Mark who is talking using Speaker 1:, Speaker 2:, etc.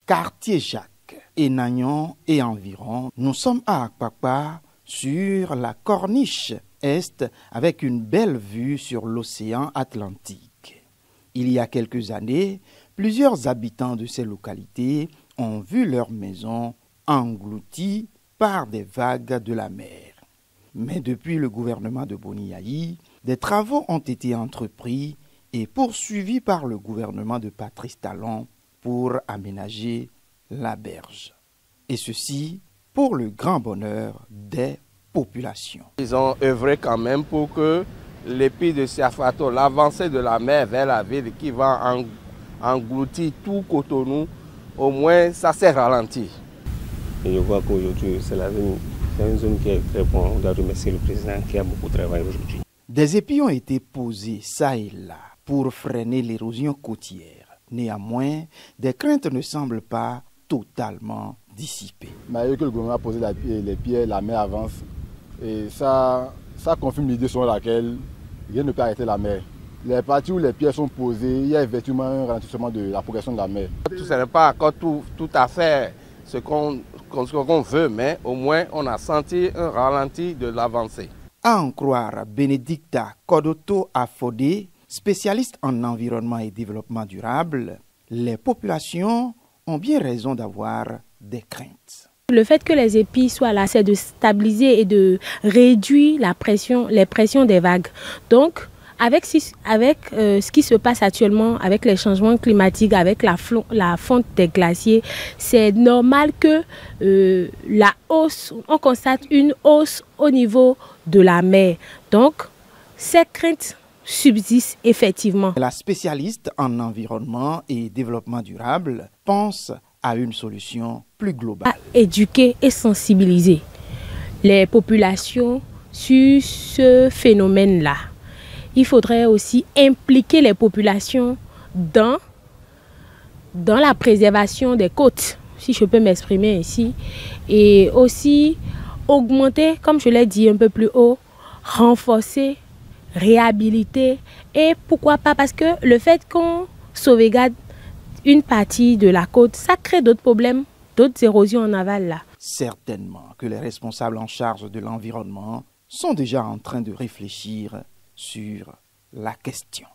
Speaker 1: Quartier Jacques, Enagnon et environ, nous sommes à Akpakpa sur la corniche est avec une belle vue sur l'océan Atlantique. Il y a quelques années, plusieurs habitants de ces localités ont vu leurs maisons englouties par des vagues de la mer. Mais depuis le gouvernement de Boni-Yayi, des travaux ont été entrepris et poursuivis par le gouvernement de Patrice Talon pour aménager la berge. Et ceci pour le grand bonheur des populations.
Speaker 2: Ils ont œuvré quand même pour que l'épi de Siafato, l'avancée de la mer vers la ville qui va engloutir tout Cotonou, au moins ça s'est ralenti.
Speaker 3: Et je vois qu'aujourd'hui, c'est une zone qui est très bonne. On doit remercier le président qui a beaucoup travaillé aujourd'hui.
Speaker 1: Des épis ont été posés ça et là pour freiner l'érosion côtière. Néanmoins, des craintes ne semblent pas totalement dissipées.
Speaker 4: Malgré que le gouvernement a posé les pierres, la mer avance. Et ça confirme l'idée selon laquelle rien ne peut arrêter la mer. Les parties où les pierres sont posées, il y a effectivement un ralentissement de la progression de la mer.
Speaker 2: Ce n'est pas encore tout à fait ce qu'on veut, mais au moins on a senti un ralenti de l'avancée.
Speaker 1: À en croire Benedicta Kodoto Afodé, spécialiste en environnement et développement durable, les populations ont bien raison d'avoir des craintes.
Speaker 5: Le fait que les épis soient là, c'est de stabiliser et de réduire les pressions des vagues. Donc, avec ce qui se passe actuellement, avec les changements climatiques, avec la fonte des glaciers, c'est normal que on constate une hausse au niveau de la mer. Donc, ces craintes subsistent effectivement.
Speaker 1: La spécialiste en environnement et développement durable pense à une solution plus globale.
Speaker 5: À éduquer et sensibiliser les populations sur ce phénomène-là. Il faudrait aussi impliquer les populations dans la préservation des côtes, si je peux m'exprimer ainsi, et aussi augmenter, comme je l'ai dit un peu plus haut, renforcer, réhabiliter, et pourquoi pas, parce que le fait qu'on sauvegarde une partie de la côte, ça crée d'autres problèmes, d'autres érosions en aval là.
Speaker 1: Certainement que les responsables en charge de l'environnement sont déjà en train de réfléchir sur la question.